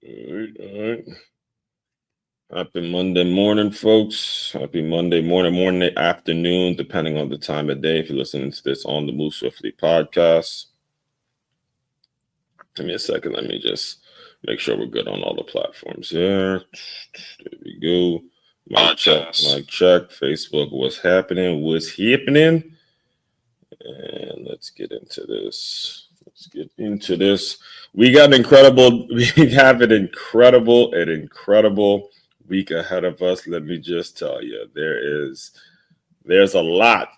All right. Happy Monday morning, folks. Happy Monday morning, afternoon, depending on the time of day. If you're listening to this on the Move Swift+LY podcast, give me a second. Let me just make sure we're good on all the platforms here. There we go. Mic check. Facebook, what's happening? And let's get into this. We have an incredible week ahead of us. Let me just tell you, there's a lot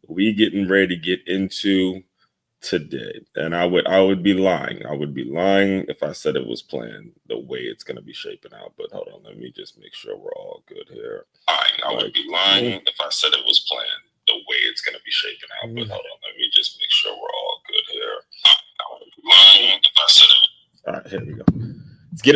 we getting ready to get into today. And I would be lying. I would be lying if I said it was planned the way it's going to be shaping out. But hold on, let me just make sure we're all good here. I would be lying if I said it was planned the way it's going to be shaping out. But hold on, let me just make sure we're all good here. I would be lying if I said it. All right, here we go.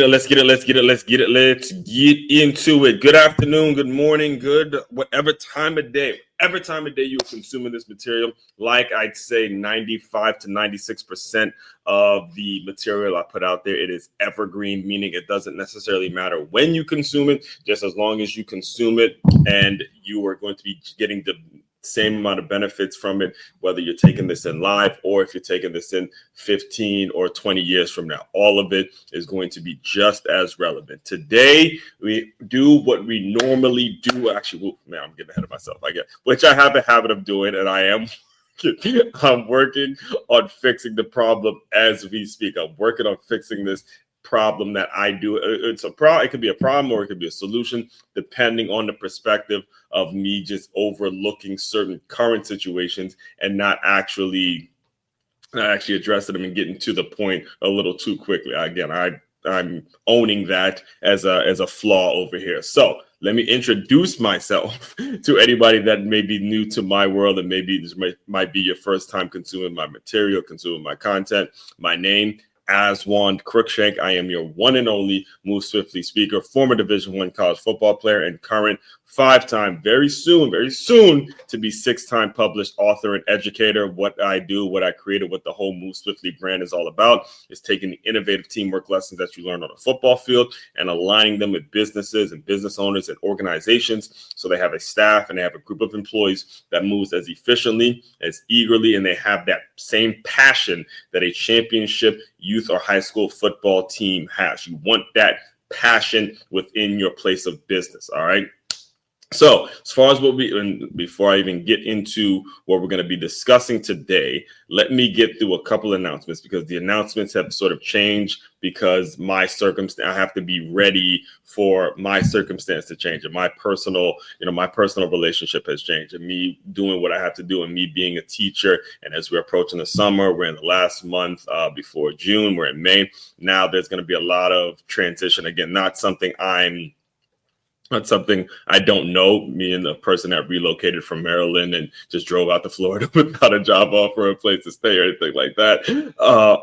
Let's get into it. Good afternoon, good morning, good whatever time of day you're consuming this material. Like I'd say 95 to 96% of the material I put out there, it is evergreen, meaning it doesn't necessarily matter when you consume it, just as long as you consume it, and you are going to be getting the same amount of benefits from it, whether you're taking this in live or if you're taking this in 15 or 20 years from now. All of it is going to be just as relevant. Today, we do what we normally do. Actually, I'm getting ahead of myself, I guess, which I have a habit of doing, and I'm working on fixing the problem as we speak. I'm working on fixing this problem that I do. It could be a problem or it could be a solution, depending on the perspective of me just overlooking certain current situations and not actually addressing them and getting to the point a little too quickly. Again, I'm owning that as a flaw over here. So let me introduce myself to anybody that may be new to my world, and maybe this might be your first time consuming my material, consuming my content. My name, Aswan Crookshank. I am your one and only Move Swift+LY speaker, former Division I college football player, and current 5-time, very soon to be 6-time published author and educator. What I do, what I created, what the whole Move Swift+LY brand is all about is taking the innovative teamwork lessons that you learn on a football field and aligning them with businesses and business owners and organizations, so they have a staff and they have a group of employees that moves as efficiently, as eagerly, and they have that same passion that a championship youth or high school football team has. You want that passion within your place of business, all right? So as far as before I even get into what we're going to be discussing today, let me get through a couple announcements, because the announcements have sort of changed because I have to be ready for my circumstance to change, and my personal relationship has changed, and me doing what I have to do, and me being a teacher. And as we're approaching the summer, we're in the last month before June, we're in May. Now there's going to be a lot of transition. Again, not something I don't know. Me and the person that relocated from Maryland and just drove out to Florida without a job offer or a place to stay or anything like that.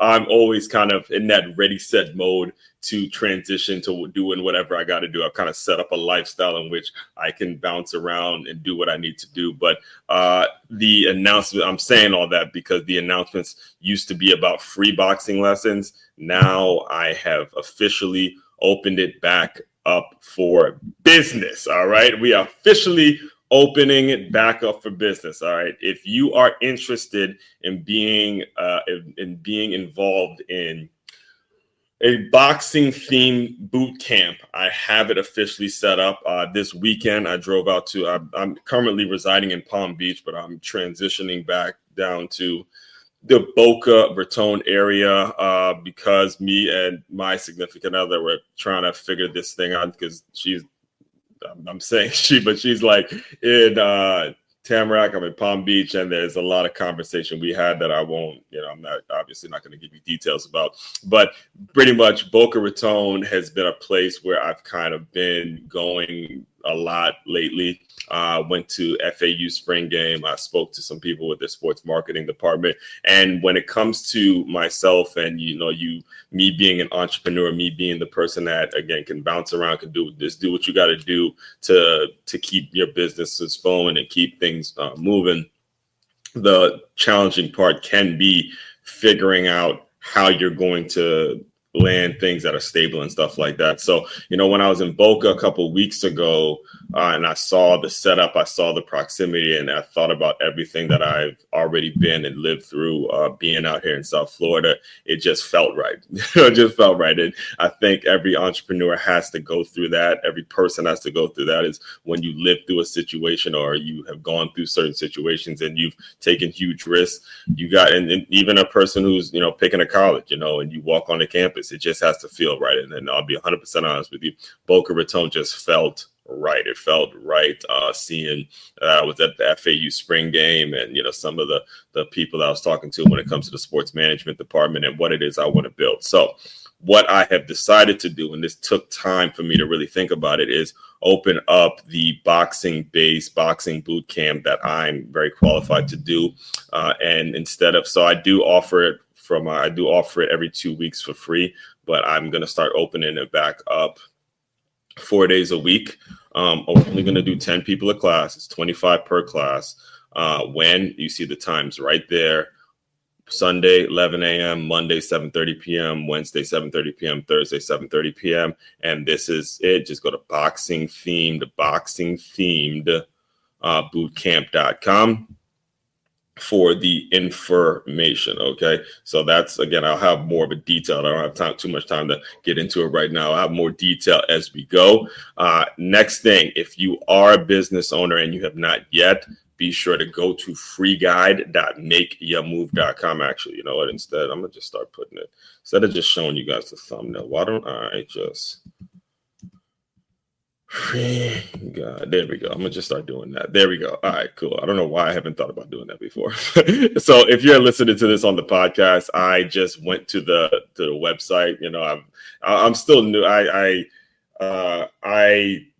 I'm always kind of in that ready, set mode to transition to doing whatever I got to do. I've kind of set up a lifestyle in which I can bounce around and do what I need to do. But the announcement, I'm saying all that because the announcements used to be about free boxing lessons. Now I have officially opened it back up for business. All right. We are officially opening it back up for business. All right. If you are interested in being involved in a boxing themed boot camp, I have it officially set up. This weekend, I drove out to, I'm currently residing in Palm Beach, but I'm transitioning back down to the Boca Raton area because me and my significant other were trying to figure this thing out, because she's like in Tamarack, I'm in Palm Beach, and there's a lot of conversation we had that I won't, I'm obviously not going to give you details about, but pretty much Boca Raton has been a place where I've kind of been going a lot lately. Went to FAU spring game. I spoke to some people with their sports marketing department. And when it comes to myself and, me being an entrepreneur, me being the person that, again, can bounce around, can do what you got to do to keep your businesses flowing and keep things moving. The challenging part can be figuring out how you're going to land things that are stable and stuff like that. So, when I was in Boca a couple of weeks ago, and I saw the setup, I saw the proximity, and I thought about everything that I've already been and lived through being out here in South Florida. It just felt right. It just felt right. And I think every entrepreneur has to go through that. Every person has to go through that. Is when you live through a situation or you have gone through certain situations and you've taken huge risks. You got, and even a person who's, picking a college, and you walk on the campus, it just has to feel right. And then I'll be 100% honest with you, Boca Raton just felt right. It felt right. Seeing I was at the FAU spring game, and some of the people I was talking to when it comes to the sports management department and what it is I want to build. So what I have decided to do, and this took time for me to really think about it, is open up the boxing-based boxing boot camp that I'm very qualified to do. And so I do offer it every 2 weeks for free, but I'm going to start opening it back up 4 days a week. I'm only going to do 10 people a class. It's 25 per class. When you see the times right there, Sunday, 11 a.m., Monday, 7:30 p.m., Wednesday, 7:30 p.m., Thursday, 7:30 p.m. And this is it. Just go to boxing-themed bootcamp.com for the information. Okay. So that's, again, I'll have more of a detail. I don't have too much time to get into it right now. I'll have more detail as we go. Next thing, if you are a business owner and you have not yet, be sure to go to freeguide.makeyourmove.com. Actually, you know what? Instead, I'm going to just start putting it, instead of just showing you guys the thumbnail, why don't I just God, there we go. I'm gonna just start doing that. There we go. All right, cool. I don't know why I haven't thought about doing that before. So if you're listening to this on the podcast, I just went to the website. I'm still new. I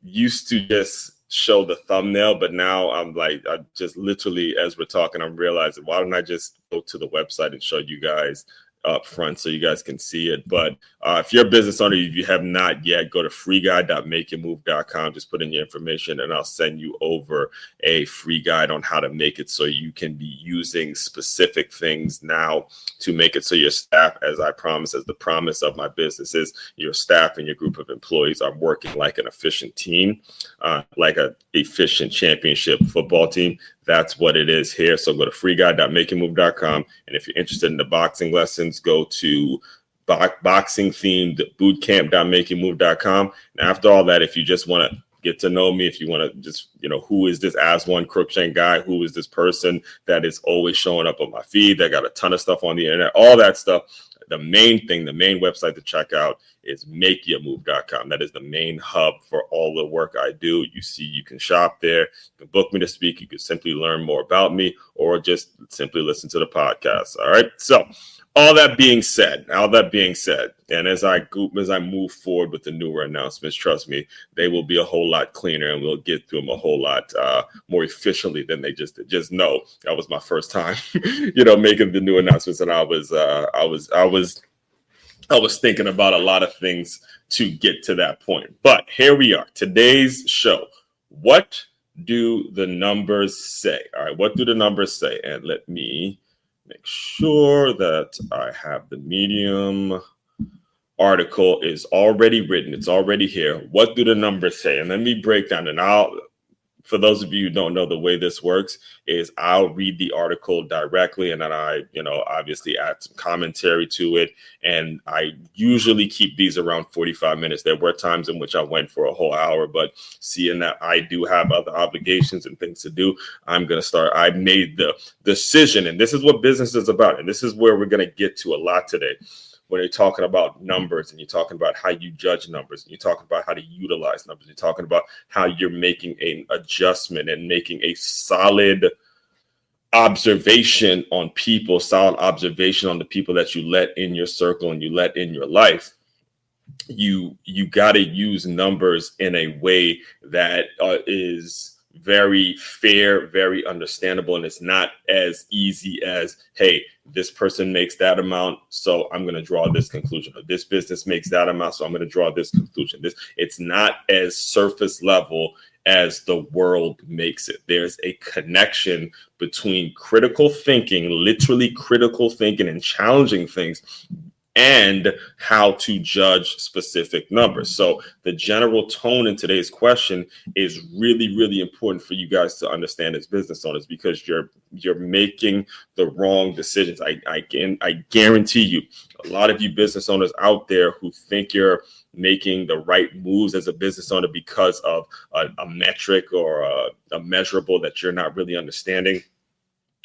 used to just show the thumbnail, but now I'm like, I just literally, as we're talking, I'm realizing, why don't I just go to the website and show you guys up front so you guys can see it. But if you're a business owner, if you have not yet, go to freeguide.makeyourmove.com. Just put in your information and I'll send you over a free guide on how to make it so you can be using specific things now to make it so your staff, as the promise of my business is, your staff and your group of employees are working like an efficient team, like an efficient championship football team. That's what it is here. So go to freeguide.makeyourmove.com. And if you're interested in the boxing lessons, go to boxing-themed bootcamp.makeyourmove.com. And after all that, if you just want to get to know me, if you want to just, who is this As-One Crookshank guy? Who is this person that is always showing up on my feed? That got a ton of stuff on the internet, all that stuff. The main website to check out is makeyourmove.com. That is the main hub for all the work I do. You can shop there. You can book me to speak. You can simply learn more about me or just simply listen to the podcast. All right. So all that being said, and as I move forward with the newer announcements, trust me, they will be a whole lot cleaner and we'll get through them a whole lot more efficiently than they just did. Just know that was my first time, making the new announcements, and I was thinking about a lot of things to get to that point. But here we are. Today's show. What do the numbers say? All right. What do the numbers say? And let me make sure that I have the Medium article is already written. It's already here. What do the numbers say? And let me break down. And for those of you who don't know, the way this works is I'll read the article directly, and then I, obviously add some commentary to it. And I usually keep these around 45 minutes. There were times in which I went for a whole hour, but seeing that I do have other obligations and things to do, I made the decision, and this is what business is about. And this is where we're going to get to a lot today. When you're talking about numbers and you're talking about how you judge numbers and you're talking about how to utilize numbers, you're talking about how you're making an adjustment and making a solid observation on people, solid observation on the people that you let in your circle and you let in your life. You got to use numbers in a way that is very fair, very understandable, and it's not as easy as, hey, this person makes that amount, so I'm going to draw this conclusion. Or this business makes that amount, so I'm going to draw this conclusion. It's not as surface level as the world makes it. There's a connection between critical thinking, literally critical thinking and challenging things, and how to judge specific numbers. So the general tone in today's question is really, really important for you guys to understand as business owners, because you're making the wrong decisions. I guarantee you, a lot of you business owners out there who think you're making the right moves as a business owner because of a metric or a measurable that you're not really understanding,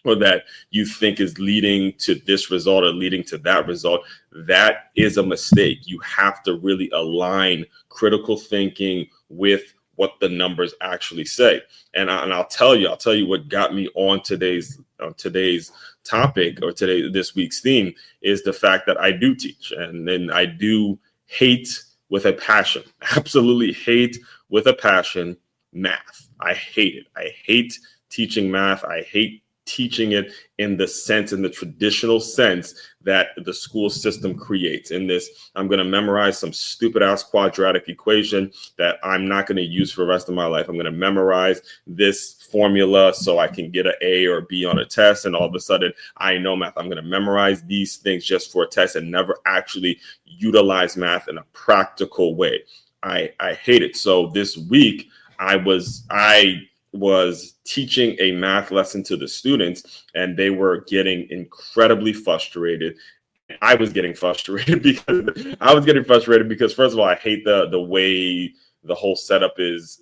or that you think is leading to this result or leading to that result, that is a mistake. You have to really align critical thinking with what the numbers actually say. And I'll tell you what got me on today's topic, or this week's theme, is the fact that I do teach, and then I do hate with a passion, absolutely hate with a passion, math. I hate it. I hate teaching math. I hate teaching it in the traditional sense that the school system creates. In this, I'm going to memorize some stupid ass quadratic equation that I'm not going to use for the rest of my life. I'm going to memorize this formula so I can get an A or B on a test, and all of a sudden I know math. I'm going to memorize these things just for a test and never actually utilize math in a practical way. I hate it. So this week I was teaching a math lesson to the students, and they were getting incredibly frustrated. I was getting frustrated because first of all, I hate the way the whole setup is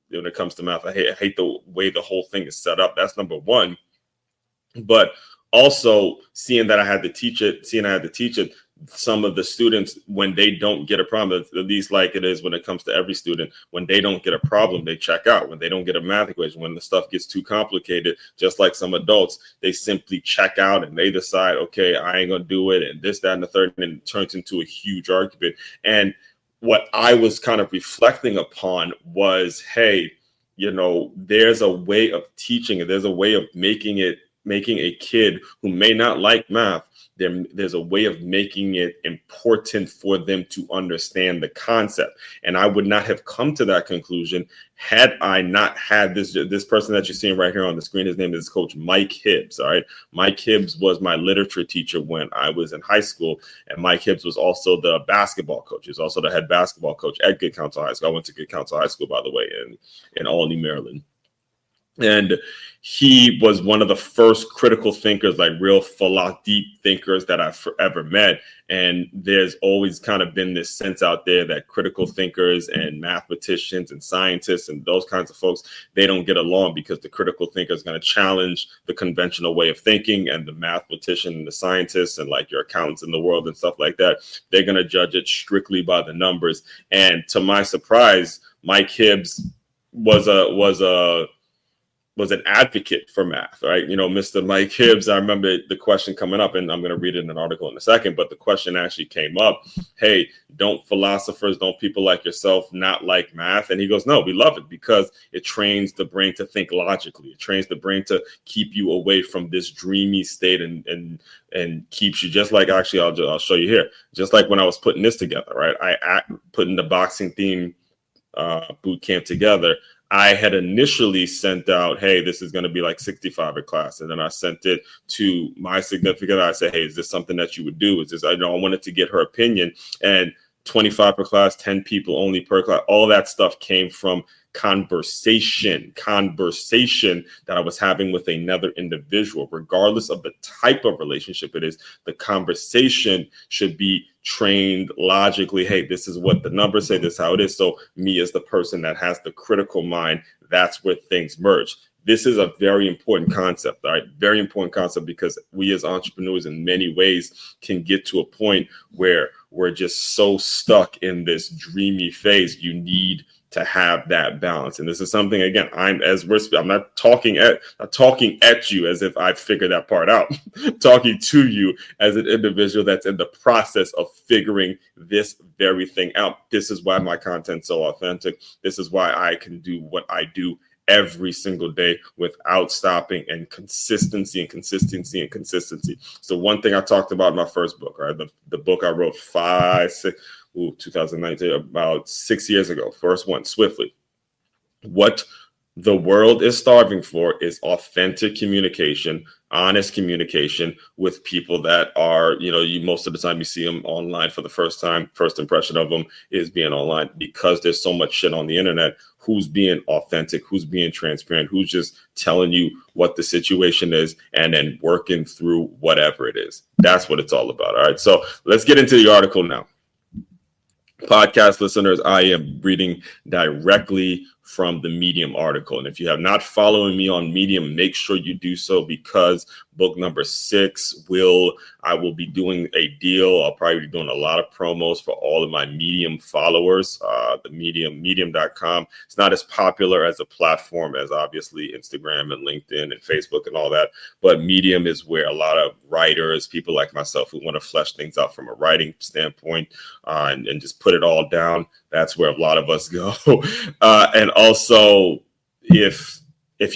when it comes to math. I hate the way the whole thing is set up. That's number one. But also seeing I had to teach it, some of the students, when they don't get a problem, at least like it is when it comes to every student, when they don't get a problem, they check out. When they don't get a math equation, when the stuff gets too complicated, just like some adults, they simply check out and they decide, okay, I ain't gonna do it, and this, that, and the third, and it turns into a huge argument. And what I was kind of reflecting upon was, hey, there's a way of teaching it. There's a way of making a kid who may not like math, there's a way of making it important for them to understand the concept. And I would not have come to that conclusion had I not had this person that you're seeing right here on the screen. His name is Coach Mike Hibbs. All right. Mike Hibbs was my literature teacher when I was in high school. And Mike Hibbs was also the basketball coach. He's also the head basketball coach at Good Counsel High School. I went to Good Counsel High School, by the way, in Albany, Maryland. And he was one of the first critical thinkers, like real deep thinkers that I've ever met. And there's always kind of been this sense out there that critical thinkers and mathematicians and scientists and those kinds of folks, they don't get along, because the critical thinker is going to challenge the conventional way of thinking, and the mathematician and the scientists and like your accountants in the world and stuff like that, they're going to judge it strictly by the numbers. And to my surprise, Mike Hibbs was an advocate for math, right? Mr. Mike Hibbs, I remember the question coming up, and I'm going to read it in an article in a second, but the question actually came up, hey, don't people like yourself not like math? And he goes, no, we love it because it trains the brain to think logically. It trains the brain to keep you away from this dreamy state and keeps you, just like, actually, I'll show you here. Just like when I was putting this together, right? Putting the boxing theme boot camp together. I had initially sent out, hey, this is going to be like 65 a class. And then I sent it to my significant other. I said, hey, is this something that you would do? I wanted to get her opinion. And 25 per class, 10 people only per class. All that stuff came from conversation that I was having with another individual. Regardless of the type of relationship it is, the conversation should be trained logically. Hey, this is what the numbers say, this is how it is. So me as the person that has the critical mind, that's where things merge. This is a very important concept, all right? Very important concept, because we as entrepreneurs in many ways can get to a point where we're just so stuck in this dreamy phase. You need to have that balance. And this is something, again, I'm not talking at you as if I figured that part out. Talking to you as an individual that's in the process of figuring this very thing out. This is why my content's so authentic. This is why I can do what I do every single day without stopping, and consistency. So one thing I talked about in my first book, right? The book I wrote 2019, about 6 years ago, first one, Swiftly. What the world is starving for is authentic communication, honest communication with people that are, you most of the time you see them online for the first time. First impression of them is being online, because there's so much shit on the internet. Who's being authentic? Who's being transparent? Who's just telling you what the situation is and then working through whatever it is? That's what it's all about. All right. So let's get into the article now. Podcast listeners, I am reading directly from the Medium article. And if you have not followed me on Medium, make sure you do so, because book number 6 I will be doing a deal. I'll probably be doing a lot of promos for all of my Medium followers. The medium.com. It's not as popular as a platform as obviously Instagram and LinkedIn and Facebook and all that. But Medium is where a lot of writers, people like myself who want to flesh things out from a writing standpoint, and just put it all down. That's where a lot of us go. And also, if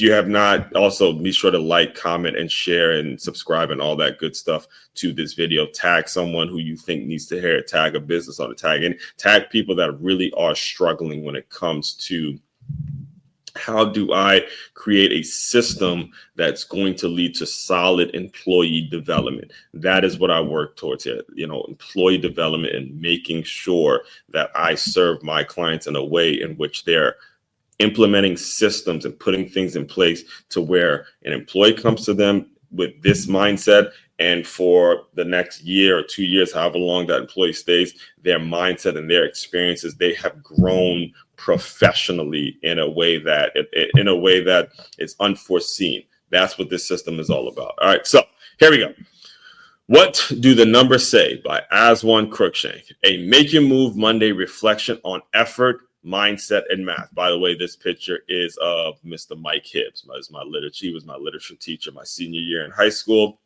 you have not, also be sure to like, comment, and share and subscribe and all that good stuff to this video. Tag someone who you think needs to hear it. Tag a business on it. Tag people that really are struggling when it comes to how do I create a system that's going to lead to solid employee development. That is what I work towards here. Employee development and making sure that I serve my clients in a way in which they're implementing systems and putting things in place to where an employee comes to them with this mindset, and for the next year or 2 years, however long that employee stays, their mindset and their experiences, they have grown professionally in a way that is unforeseen. That's what this system is all about. All right, so here we go. What Do the Numbers Say by Aswan Cruikshank, a Make Your Move Monday reflection on effort, mindset, and math. By the way, this picture is of Mr. Mike Hibbs. He was my literature teacher my senior year in high school.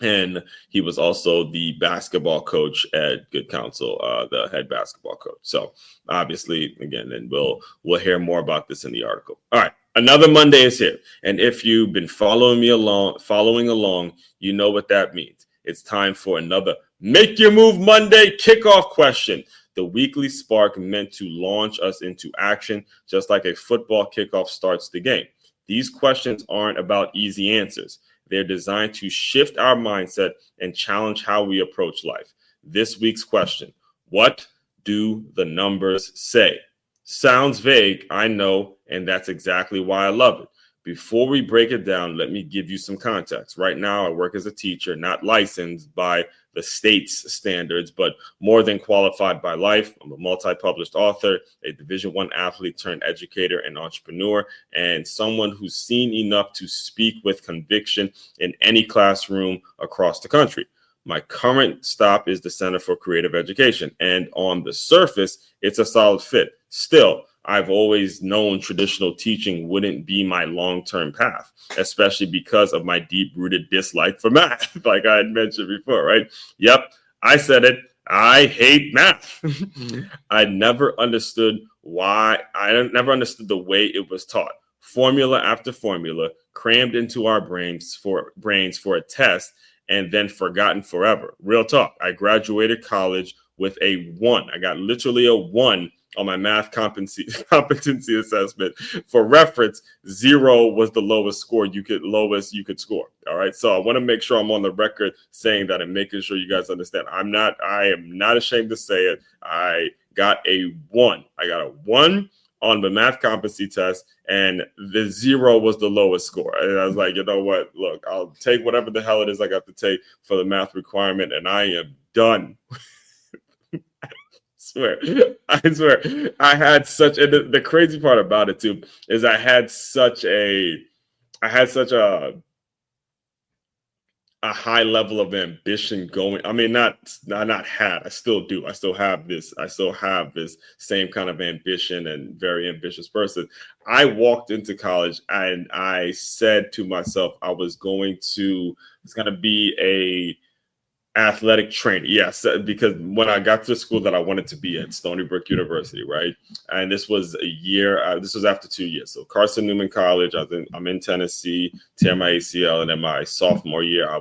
And he was also the basketball coach at Good Counsel, the head basketball coach. So obviously, again, and we'll hear more about this in the article. All right, another Monday is here, and if you've been following along, you know what that means. It's time for another Make Your Move Monday kickoff question. The weekly spark meant to launch us into action, just like a football kickoff starts the game. These questions aren't about easy answers. They're designed to shift our mindset and challenge how we approach life. This week's question: what do the numbers say? Sounds vague, I know, and that's exactly why I love it. Before we break it down, let me give you some context. Right now, I work as a teacher, not licensed by the state's standards, but more than qualified by life. I'm a multi-published author, a Division I athlete turned educator and entrepreneur, and someone who's seen enough to speak with conviction in any classroom across the country. My current stop is the Center for Creative Education, and on the surface, it's a solid fit. Still, I've always known traditional teaching wouldn't be my long-term path, especially because of my deep-rooted dislike for math, like I had mentioned before, right? Yep, I said it. I hate math. I never understood the way it was taught. Formula after formula, crammed into our brains for a test, and then forgotten forever. Real talk. I graduated college with a 1. I got literally a 1 on my math competency assessment. For reference, 0 was the lowest score you could score. All right. So I want to make sure I'm on the record saying that and making sure you guys understand. I am not ashamed to say it. I got a 1. I got a 1 on the math competency test, and the 0 was the lowest score. And I was like, you know what? Look, I'll take whatever the hell it is I got to take for the math requirement, and I am done. I swear. I had such, and the crazy part about it too is I had such a high level of ambition going. I mean, not had. I still do. I still have this same kind of ambition and very ambitious person. I walked into college and I said to myself, it's going to be a athletic trainer. Yes, because when I got to the school that I wanted to be at, Stony Brook University, right? And this was a year, this was after 2 years. So Carson Newman College, I'm in Tennessee, tear my ACL. And then my sophomore year, I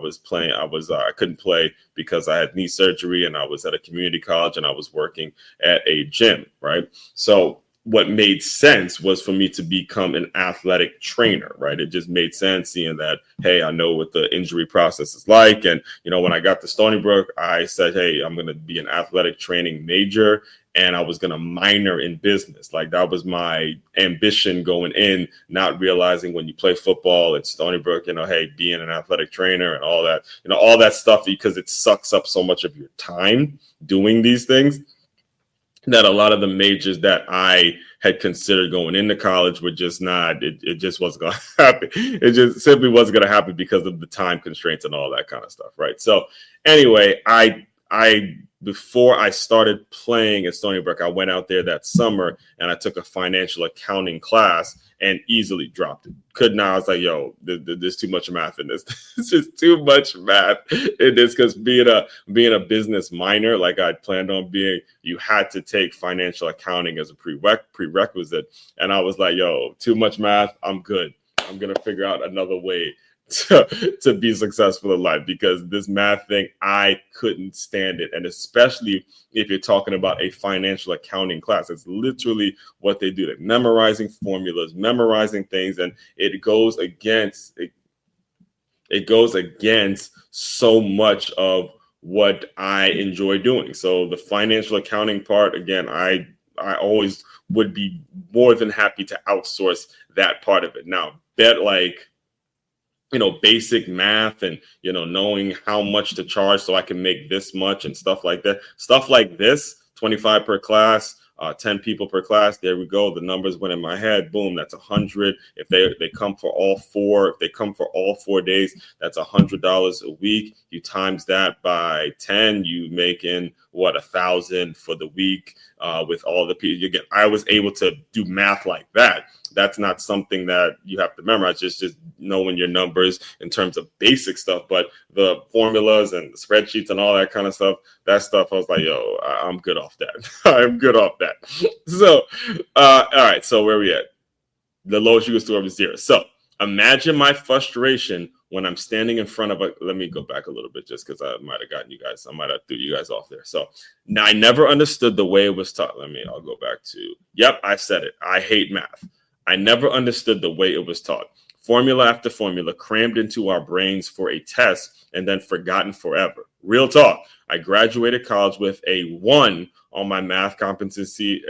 couldn't play because I had knee surgery, and I was at a community college and I was working at a gym, right? So what made sense was for me to become an athletic trainer, right? It just made sense seeing that, hey, I know what the injury process is like. And, when I got to Stony Brook, I said, hey, I'm going to be an athletic training major and I was going to minor in business. Like that was my ambition going in, not realizing when you play football at Stony Brook, hey, being an athletic trainer and all that stuff, because it sucks up so much of your time doing these things, that a lot of the majors that I had considered going into college were just not, it just wasn't going to happen. It just simply wasn't going to happen because of the time constraints and all that kind of stuff. Right. So anyway, before I started playing at Stony Brook, I went out there that summer and I took a financial accounting class and easily dropped it. I was like, yo, there's too much math in this. It's just too much math in this, because being a business minor, like I planned on being, you had to take financial accounting as a prerequisite. And I was like, yo, too much math. I'm good. I'm going to figure out another way to be successful in life, because this math thing, I couldn't stand it. And especially if you're talking about a financial accounting class, it's literally what they do. They're memorizing formulas, memorizing things, and it goes against so much of what I enjoy doing. So the financial accounting part, again, I always would be more than happy to outsource that part of it. Now, basic math and, knowing how much to charge so I can make this much and stuff like that. Stuff like this, 25 per class, 10 people per class. There we go. The numbers went in my head. Boom, that's 100. If they come for all 4 days, that's $100 a week. You times that by 10, you make in what, 1,000 for the week with all the people you get. I was able to do math like that. That's not something that you have to memorize, just knowing your numbers in terms of basic stuff. But the formulas and the spreadsheets and all that kind of stuff, that stuff, I was like, yo, I'm good off that. I'm good off that. So, all right. So where we at? The lowest you can store is 0. So imagine my frustration when I'm standing in front of let me go back a little bit, just because I might have threw you guys off there. So now I never understood the way it was taught. I'll go back to, yep, I said it. I hate math. I never understood the way it was taught. Formula after formula crammed into our brains for a test and then forgotten forever. Real talk. I graduated college with a 1 on my math competency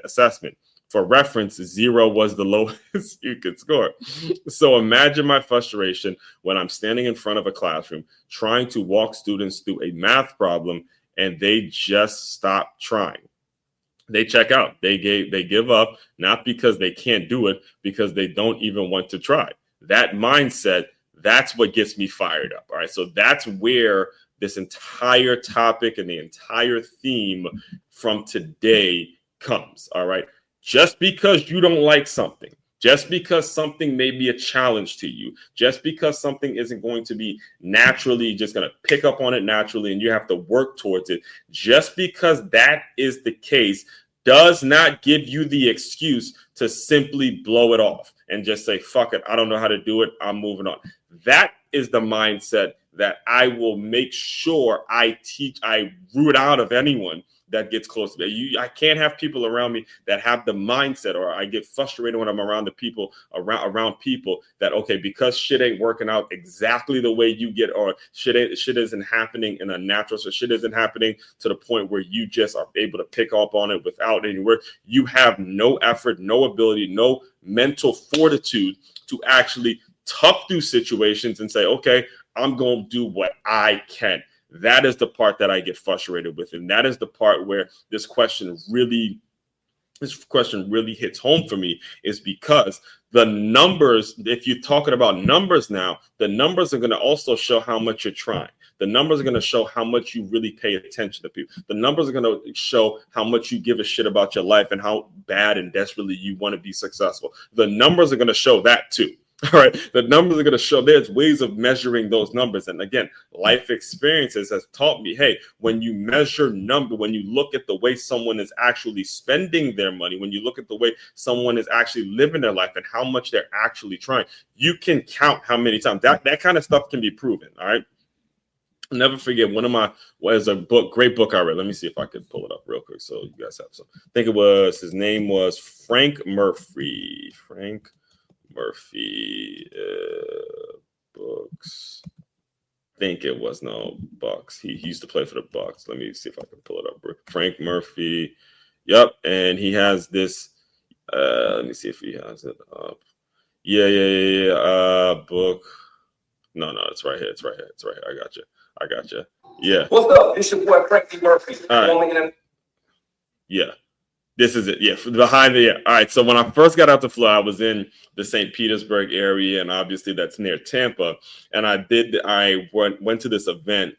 assessment. For reference, 0 was the lowest you could score. So imagine my frustration when I'm standing in front of a classroom trying to walk students through a math problem and they just stop trying. They check out. They give up, not because they can't do it, because they don't even want to try. That mindset, that's what gets me fired up. All right. So that's where this entire topic and the entire theme from today comes. All right. Just because you don't like something, just because something may be a challenge to you, just because something isn't going to be naturally just going to pick up on it naturally and you have to work towards it, just because that is the case does not give you the excuse to simply blow it off and just say, fuck it, I don't know how to do it, I'm moving on. That is the mindset that I will make sure I root out of anyone that gets close to me. I can't have people around me that have the mindset, or I get frustrated when I'm around the people around people that, okay, because shit ain't working out exactly the way you get, or shit isn't happening in a natural, so shit isn't happening to the point where you just are able to pick up on it without any work. You have no effort, no ability, no mental fortitude to actually tough through situations and say, okay, I'm going to do what I can. That is the part that I get frustrated with. And that is the part where this question really hits home for me, is because the numbers, if you're talking about numbers now, the numbers are going to also show how much you're trying. The numbers are going to show how much you really pay attention to people. The numbers are going to show how much you give a shit about your life and how bad and desperately you want to be successful. The numbers are going to show that too. All right. The numbers are going to show. There's ways of measuring those numbers. And again, life experiences has taught me, hey, when you measure when you look at the way someone is actually spending their money, when you look at the way someone is actually living their life and how much they're actually trying, you can count how many times that kind of stuff can be proven. All right. I'll never forget was a great book I read. Let me see if I can pull it up real quick so you guys have some. I think his name was Frank Murphy. Frank Murphy books. I think it was Bucks. He used to play for the Bucks. Let me see if I can pull it up. Frank Murphy. Yep, and he has this. Let me see if he has it up. Yeah. Book. No, it's right here. It's right here. I got you. Yeah. What's up? It's your boy Frankie Murphy. All right. Yeah. This is it. Yeah. Behind the. Yeah. All right. So when I first got out to Florida, I was in the St. Petersburg area, and obviously that's near Tampa. And I went to this event.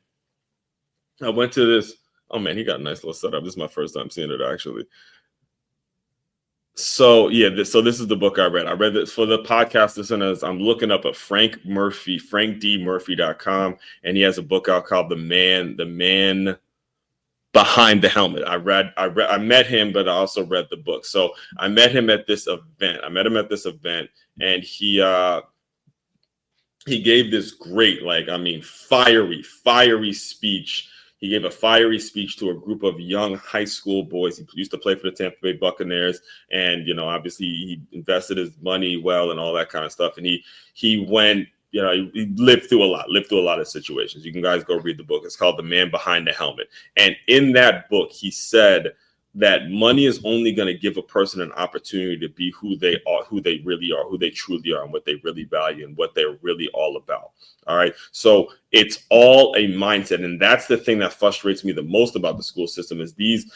I went to this. Oh man, he got a nice little setup. This is my first time seeing it actually. So yeah, this is the book I read. I read this for the podcast listeners. I'm looking up at Frank Murphy, frankdmurphy.com, and he has a book out called The Man Behind the Helmet. I met him, but I also read the book. So I met him at this event. And he gave this great, fiery speech. He gave a fiery speech to a group of young high school boys. He used to play for the Tampa Bay Buccaneers, and obviously he invested his money well and all that kind of stuff. And he went, he lived through a lot of situations. You can guys go read the book. It's called The Man Behind the Helmet. And in that book, he said that money is only going to give a person an opportunity to be who they are, who they really are, who they truly are, and what they really value and what they're really all about. All right. So it's all a mindset. And that's the thing that frustrates me the most about the school system is these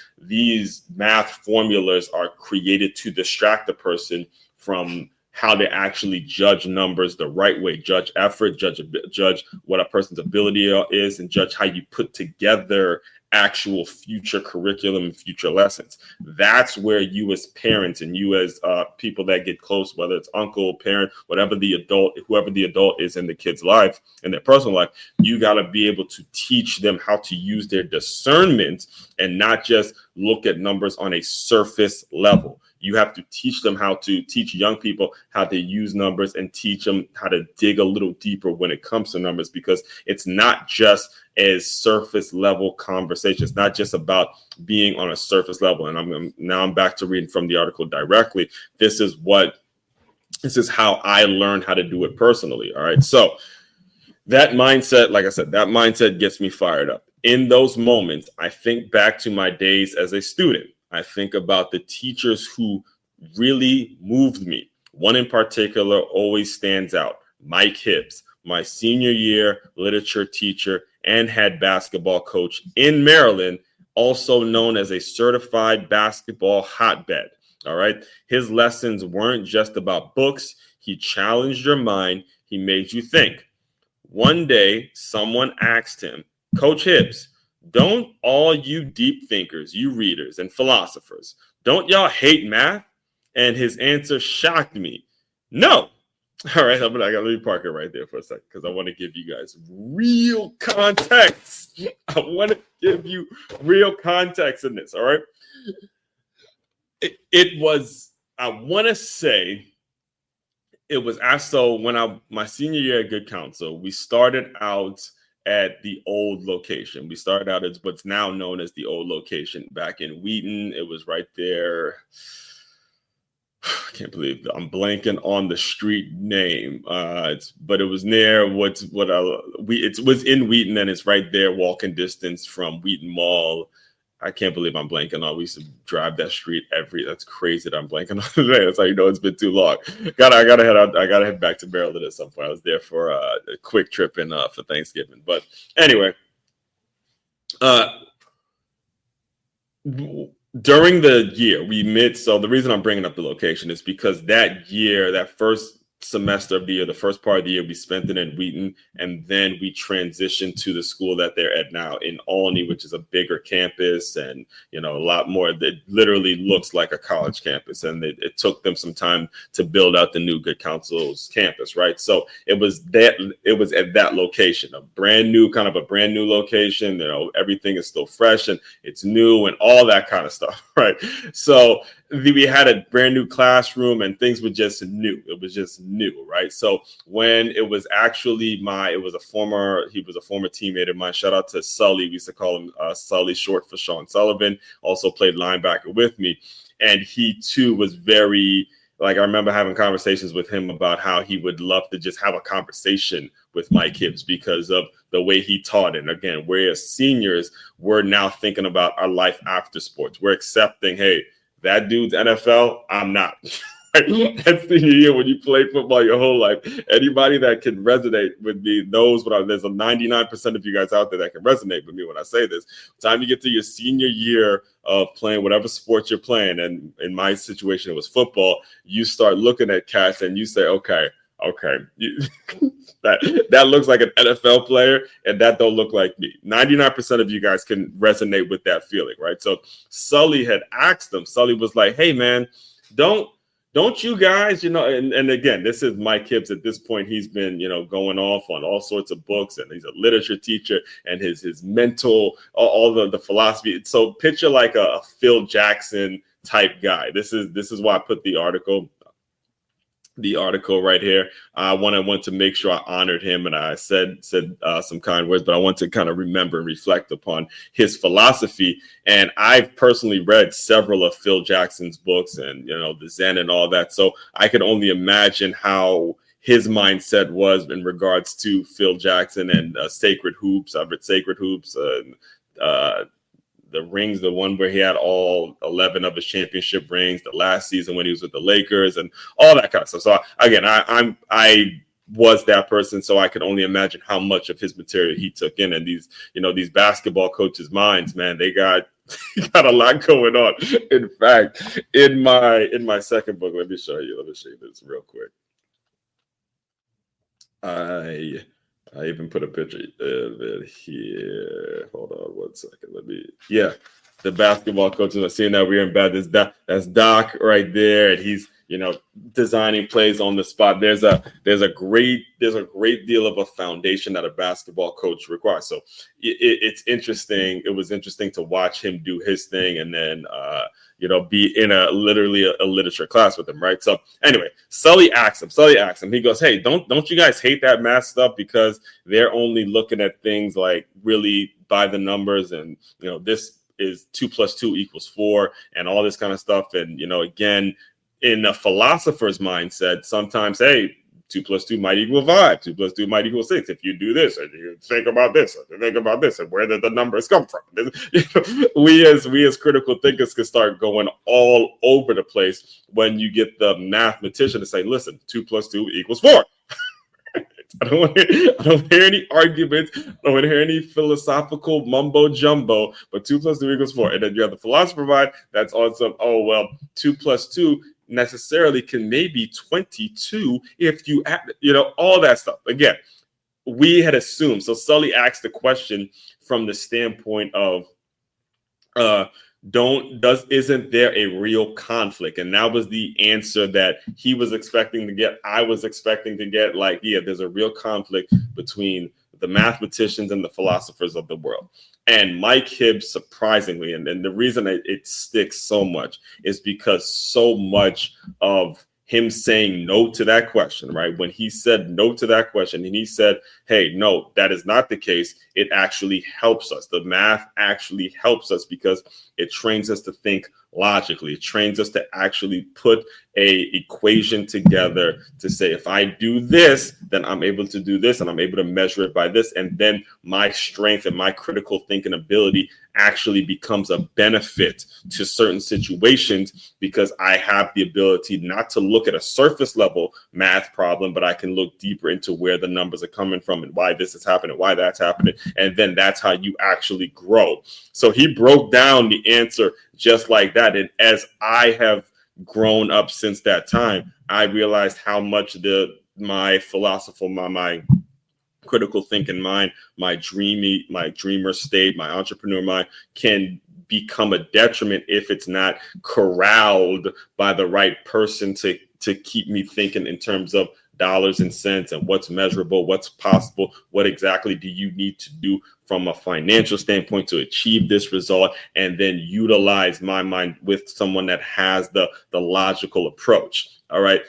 math formulas are created to distract the person from how to actually judge numbers the right way, judge effort, judge what a person's ability is, and judge how you put together actual future curriculum and future lessons. That's where you as parents and you as people that get close, whether it's uncle, parent, whoever the adult is in the kid's life, in their personal life, you got to be able to teach them how to use their discernment and not just look at numbers on a surface level. You have to teach young people how to use numbers and teach them how to dig a little deeper when it comes to numbers, because it's not just a surface level conversation. It's not just about being on a surface level. And I'm back to reading from the article directly. This is how I learned how to do it personally. All right. So that mindset, like I said, that mindset gets me fired up. In those moments, I think back to my days as a student. I think about the teachers who really moved me. One in particular always stands out, Mike Hibbs, my senior year literature teacher and head basketball coach in Maryland, also known as a certified basketball hotbed. All right. His lessons weren't just about books. He challenged your mind. He made you think. One day, someone asked him, Coach Hibbs, don't all you deep thinkers, you readers and philosophers, don't y'all hate math? And his answer shocked me. No. All right, let me park it right there for a second because I want to give you guys real context. I want to give you real context in this, all right? It was, I want to say, it was my senior year at Good Counsel, we started out at the old location. We started out at what's now known as the old location back in Wheaton. It was right there. I can't believe I'm blanking on the street name. But it was near it was in Wheaton, and it's right there, walking distance from Wheaton Mall. I can't believe I'm blanking on. We used to drive that street that's crazy that I'm blanking on today. That's how you know it's been too long. I gotta head back to Maryland at some point. I was there for a quick trip for Thanksgiving. But anyway, during the year so the reason I'm bringing up the location is because that year, that first semester of the year, the first part of the year, we spent it in Wheaton, and then we transitioned to the school that they're at now in Albany, which is a bigger campus and a lot more. It literally looks like a college campus, and it took them some time to build out the new Good Counsel's campus, right? So it was at that location, a brand new location. Everything is still fresh and it's new and all that kind of stuff, right? So we had a brand new classroom and things were just new. It was just new, right? So when it was actually he was a former teammate of mine. Shout out to Sully. We used to call him Sully, short for Sean Sullivan. Also played linebacker with me. And he too was very, like, I remember having conversations with him about how he would love to just have a conversation with Mike Hibbs because of the way he taught. And again, we're as seniors, we're now thinking about our life after sports. We're accepting, hey, that dude's NFL, I'm not. That's senior year when you play football your whole life. Anybody that can resonate with me knows what there's a 99% of you guys out there that can resonate with me when I say this. Time you get to your senior year of playing whatever sport you're playing, and in my situation it was football, you start looking at cats and you say, okay, that looks like an NFL player, and that don't look like me. 99% of you guys can resonate with that feeling, right? So Sully had asked him. Sully was like, "Hey, man, don't you guys, and again, this is Mike Hibbs. At this point, he's been, going off on all sorts of books, and he's a literature teacher, and his mental, all the philosophy. So picture like a Phil Jackson type guy. This is why I put the article right here. I want to make sure I honored him, and I said some kind words, but I want to kind of remember and reflect upon his philosophy. And I've personally read several of Phil Jackson's books, and the Zen and all that. So I could only imagine how his mindset was in regards to Phil Jackson and Sacred Hoops. I've read Sacred Hoops. The rings, the one where he had all 11 of his championship rings, the last season when he was with the Lakers and all that kind of stuff. So again, I was that person, so I could only imagine how much of his material he took in. And these basketball coaches' minds, man, they got a lot going on. In fact, in my second book, let me show you this real quick. I even put a picture of it here. Hold on one second. The basketball coaches are seeing that we're in bed. That's Doc right there, and he's designing plays on the spot. There's a great deal of a foundation that a basketball coach requires. So it's interesting. It was interesting to watch him do his thing, and then be in literally a literature class with him, right? So anyway, Sully asked him. He goes, "Hey, don't you guys hate that math stuff because they're only looking at things like really by the numbers, and this is 2 + 2 = 4 and all this kind of stuff." And again, in a philosopher's mindset, sometimes, hey, 2 + 2 might equal 5. 2 + 2 might equal 6. If you do this, and you think about this, and where did the numbers come from? We as critical thinkers can start going all over the place when you get the mathematician to say, "Listen, 2 + 2 = 4." I don't hear any arguments. I don't want to hear any philosophical mumbo jumbo. But 2 + 2 = 4, and then you have the philosopher mind that's awesome. Oh well, 2 + 2 necessarily can maybe 22 if you add, all that stuff. Again, we had assumed. So Sully asked the question from the standpoint of, isn't there a real conflict? And that was the answer that he was expecting to get. I was expecting to get, like, yeah, there's a real conflict between the mathematicians and the philosophers of the world. And Mike Hibbs, surprisingly, and the reason it sticks so much is because so much of him saying no to that question, right? When he said no to that question and he said, "Hey, no, that is not the case," it actually helps us. The math actually helps us because it trains us to think logically. It trains us to actually put a equation together to say, if I do this, then I'm able to do this, and I'm able to measure it by this. And then my strength and my critical thinking ability actually becomes a benefit to certain situations because I have the ability not to look at a surface level math problem, but I can look deeper into where the numbers are coming from and why this is happening, why that's happening. And then that's how you actually grow. So he broke down the answer just like that. And as I have grown up since that time, I realized how much my philosopher, my critical thinking mind, my dreamer state, my entrepreneur mind can become a detriment if it's not corralled by the right person to keep me thinking in terms of dollars and cents and what's measurable, what's possible, what exactly do you need to do from a financial standpoint to achieve this result, and then utilize my mind with someone that has the logical approach. All right.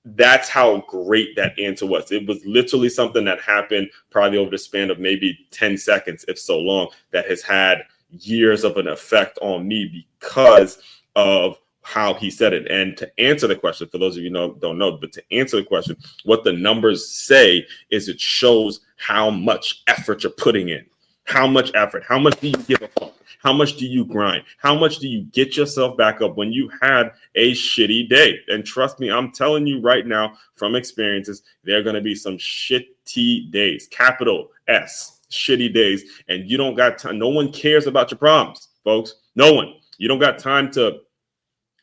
That's how great that answer was. It was literally something that happened probably over the span of maybe 10 seconds, if so long, that has had years of an effect on me because of how he said it. And to answer the question, for those of you who don't know, but to answer the question, what the numbers say is it shows how much effort you're putting in. How much effort? How much do you give a fuck? How much do you grind? How much do you get yourself back up when you had a shitty day? And trust me, I'm telling you right now from experiences, there are going to be some shitty days, capital S, shitty days. And you don't got time. No one cares about your problems, folks. No one. You don't got time to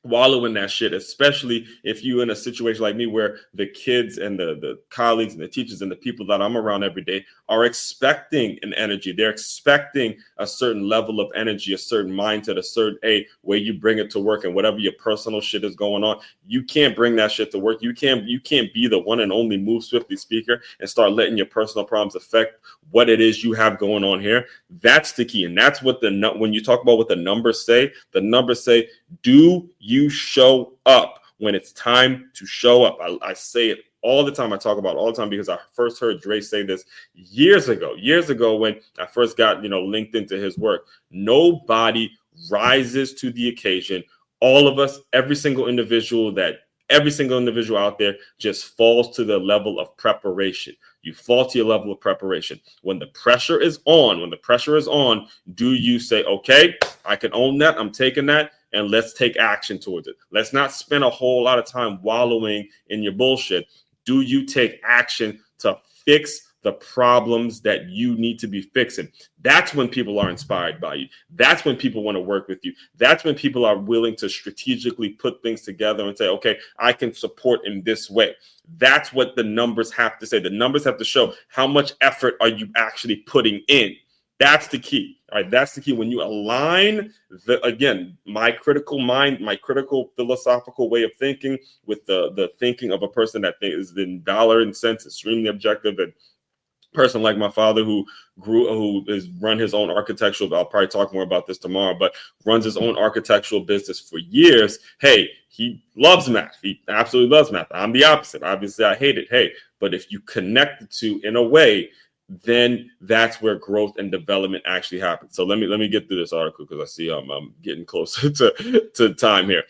wallow in that shit, especially if you're in a situation like me where the kids and the colleagues and the teachers and the people that I'm around every day are expecting an energy. They're expecting a certain level of energy, a certain mindset, a certain way you bring it to work, and whatever your personal shit is going on, you can't bring that shit to work. You can't be the one and only Move Swiftly speaker and start letting your personal problems affect what it is you have going on here. That's the key. And that's what when you talk about what the numbers say, do you show up when it's time to show up? I say it all the time. I talk about it all the time because I first heard Dre say this years ago when I first got, linked into his work. Nobody rises to the occasion. All of us, every single individual out there just falls to the level of preparation. You fall to your level of preparation. When the pressure is on, do you say, okay, I can own that. I'm taking that. And let's take action towards it. Let's not spend a whole lot of time wallowing in your bullshit. Do you take action to fix the problems that you need to be fixing? That's when people are inspired by you. That's when people want to work with you. That's when people are willing to strategically put things together and say, okay, I can support in this way. That's what the numbers have to say. The numbers have to show how much effort are you actually putting in. That's the key. All right. That's the key. When you align my critical mind, my critical philosophical way of thinking with the thinking of a person that is in dollar and cents, extremely objective, and person like my father who has run his own architectural, I'll probably talk more about this tomorrow, but runs his own architectural business for years. Hey, he loves math. He absolutely loves math. I'm the opposite. Obviously, I hate it. Hey, but if you connect the two in a way, then that's where growth and development actually happens. So let me get through this article because I see I'm getting closer to time here.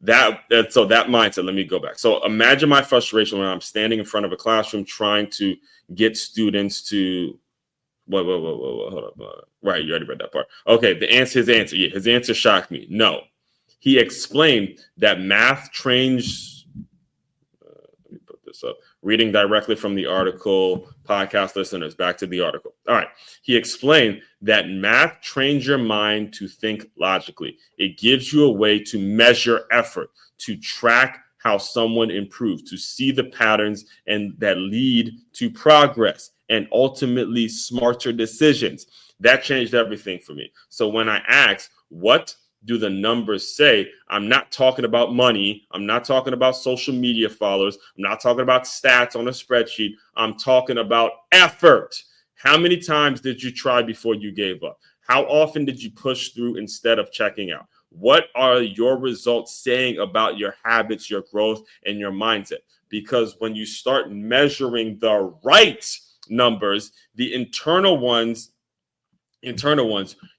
That mindset, let me go back. So imagine my frustration when I'm standing in front of a classroom trying to get students to hold up. Right, you already read that part. Okay, his answer shocked me. No. He explained that math trains let me put this up. Reading directly from the article, podcast listeners, back to the article. All right. He explained that math trains your mind to think logically. It gives you a way to measure effort, to track how someone improves, to see the patterns and that lead to progress and ultimately smarter decisions. That changed everything for me. So when I asked, what do the numbers say? I'm not talking about money. I'm not talking about social media followers. I'm not talking about stats on a spreadsheet. I'm talking about effort. How many times did you try before you gave up? How often did you push through instead of checking out? What are your results saying about your habits, your growth, and your mindset? Because when you start measuring the right numbers, the internal ones,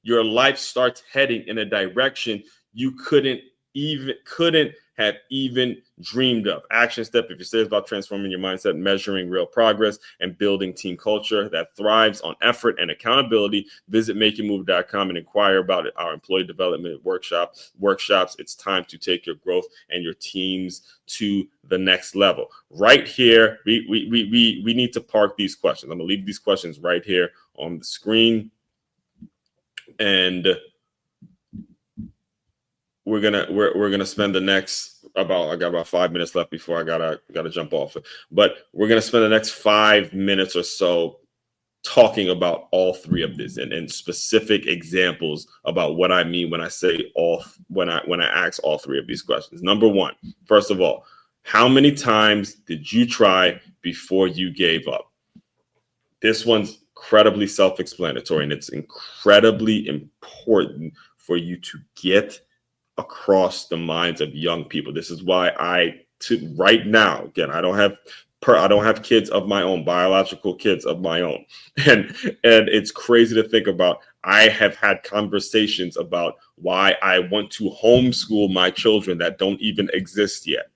your life starts heading in a direction you couldn't have even dreamed of. Action step, if you say it's about transforming your mindset, measuring real progress, and building team culture that thrives on effort and accountability, visit makeitmove.com and inquire about our employee development workshops. It's time to take your growth and your teams to the next level. Right here, we need to park these questions. I'm gonna leave these questions right here on the screen. And we're gonna spend the next I got about 5 minutes left before I gotta jump off. But we're gonna spend the next 5 minutes or so talking about all three of this and specific examples about what I mean when I say when I ask all three of these questions. Number one, first of all, How many times did you try before you gave up? This one's incredibly self-explanatory, and it's incredibly important for you to get across the minds of young people. This is why right now, again, I don't have kids of my own, biological kids of my own. And it's crazy to think about. I have had conversations about why I want to homeschool my children that don't even exist yet.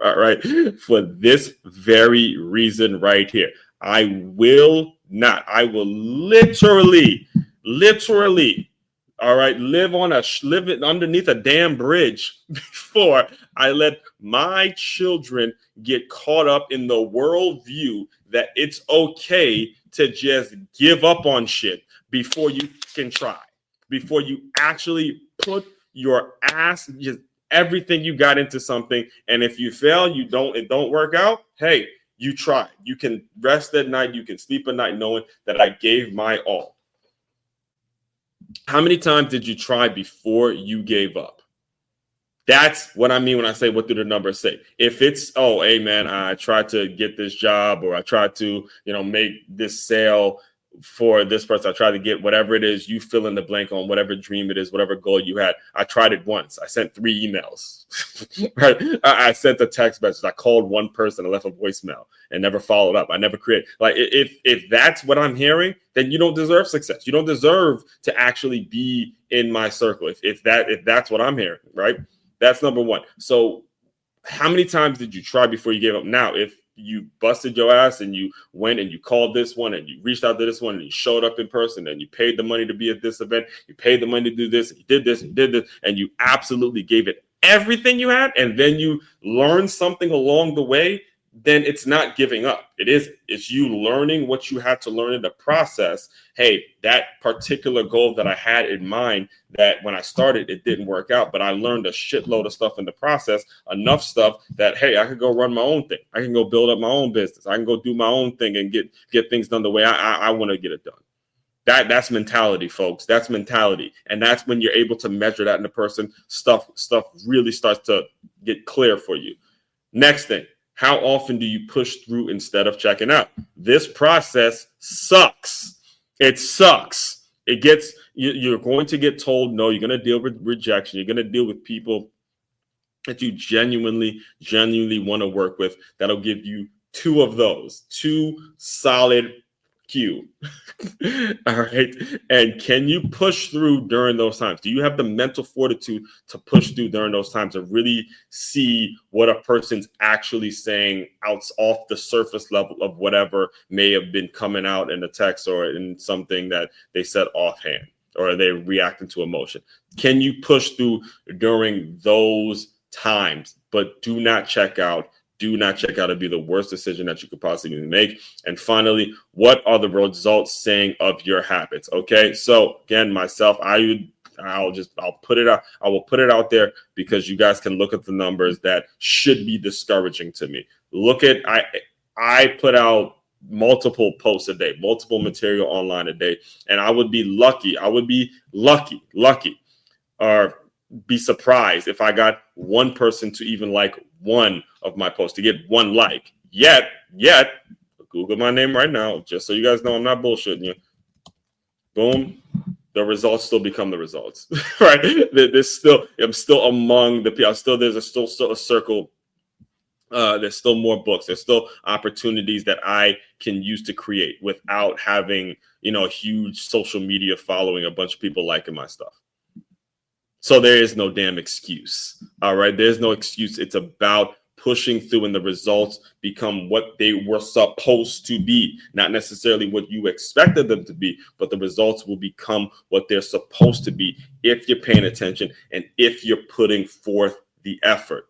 All right. For this very reason right here. I will literally, all right, live underneath a damn bridge before I let my children get caught up in the worldview that it's okay to just give up on shit before you can try, before you actually put your ass, just everything you got into something. And if you fail, it don't work out. Hey, you tried. You can rest at night. You can sleep at night knowing that I gave my all. How many times did you try before you gave up? That's what I mean when I say, what do the numbers say? If it's, oh, hey, man, I tried to get this job, or I tried to, make this sale for this person. I tried to get whatever it is, you fill in the blank on whatever dream it is, whatever goal you had. I tried it once. I sent 3 emails, right? I sent a text message. I called one person and left a voicemail and never followed up. I never created. Like, if that's what I'm hearing, then you don't deserve success. You don't deserve to actually be in my circle. If that's what I'm hearing, right? That's number one. So how many times did you try before you gave up? Now, if you busted your ass and you went and you called this one and you reached out to this one and you showed up in person and you paid the money to be at this event, you paid the money to do this, and you did this and you did this, and you absolutely gave it everything you had, and then you learned something along the way, then it's not giving up. It's you learning what you had to learn in the process. Hey, that particular goal that I had in mind, that when I started, it didn't work out, but I learned a shitload of stuff in the process, enough stuff that, hey, I could go run my own thing. I can go build up my own business. I can go do my own thing and get things done the way I want to get it done. That's mentality, folks. That's mentality. And that's when you're able to measure that in the person. Stuff really starts to get clear for you. Next thing. How often do you push through instead of checking out? This process sucks. It sucks. You're going to get told no. You're going to deal with rejection. You're going to deal with people that you genuinely want to work with. That'll give you 2 of those, 2 solid Q. All right. And can you push through during those times? Do you have the mental fortitude to push through during those times, to really see what a person's actually saying off the surface level of whatever may have been coming out in the text or in something that they said offhand, or they reacting to emotion? Can you push through during those times? But do not check out. Do not check out. It'd be the worst decision that you could possibly make. And finally, what are the results saying of your habits? Okay. So again, myself, I'll put it out. I will put it out there because you guys can look at the numbers that should be discouraging to me. I put out multiple posts a day, multiple material online a day, and I would be lucky, or be surprised if I got one person to even like one of my posts, to get one like. Yet, Google my name right now, just so you guys know I'm not bullshitting you. Boom. The results still become the results, right? I'm still among the people. There's still a circle. There's still more books. There's still opportunities that I can use to create without having, a huge social media following, a bunch of people liking my stuff. So there is no damn excuse. All right. There's no excuse. It's about pushing through, and the results become what they were supposed to be, not necessarily what you expected them to be, but the results will become what they're supposed to be if you're paying attention and if you're putting forth the effort.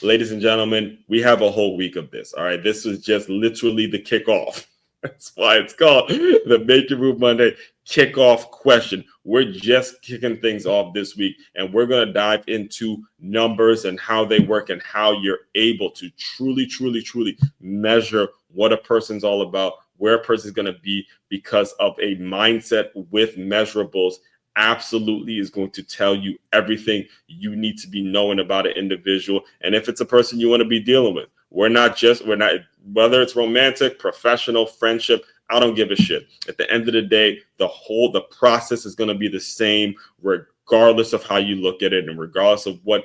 Ladies and gentlemen, we have a whole week of this. All right. This is just literally the kickoff. That's why it's called the Make Your Move Monday kickoff question. We're just kicking things off this week, and we're going to dive into numbers and how they work and how you're able to truly measure what a person's all about, where a person's going to be because of a mindset with measurables absolutely is going to tell you everything you need to be knowing about an individual. And if it's a person you want to be dealing with, we're not, whether it's romantic, professional, friendship, I don't give a shit. At the end of the day, the process is going to be the same, regardless of how you look at it and regardless of what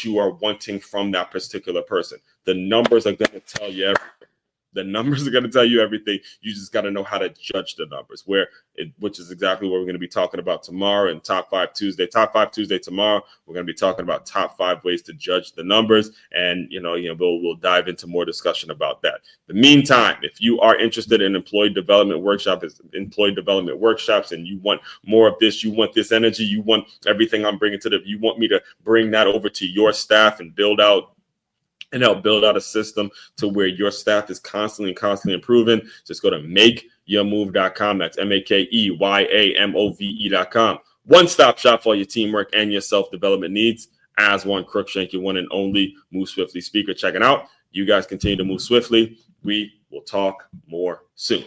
you are wanting from that particular person. The numbers are going to tell you everything. The numbers are going to tell you everything. You just got to know how to judge the numbers, which is exactly what we're going to be talking about tomorrow in Top 5 Tuesday. Top 5 Tuesday tomorrow, we're going to be talking about top 5 ways to judge the numbers, and we'll dive into more discussion about that. In the meantime, if you are interested in employee development workshops, and you want more of this, you want this energy, you want everything I'm bringing you want me to bring that over to your staff and help build out a system to where your staff is constantly improving, just go to makeyourmove.com. That's MakeYamove.com. One-stop shop for your teamwork and your self-development needs. As one, Crookshank, your one and only Move Swiftly speaker. Checking out. You guys continue to move swiftly. We will talk more soon.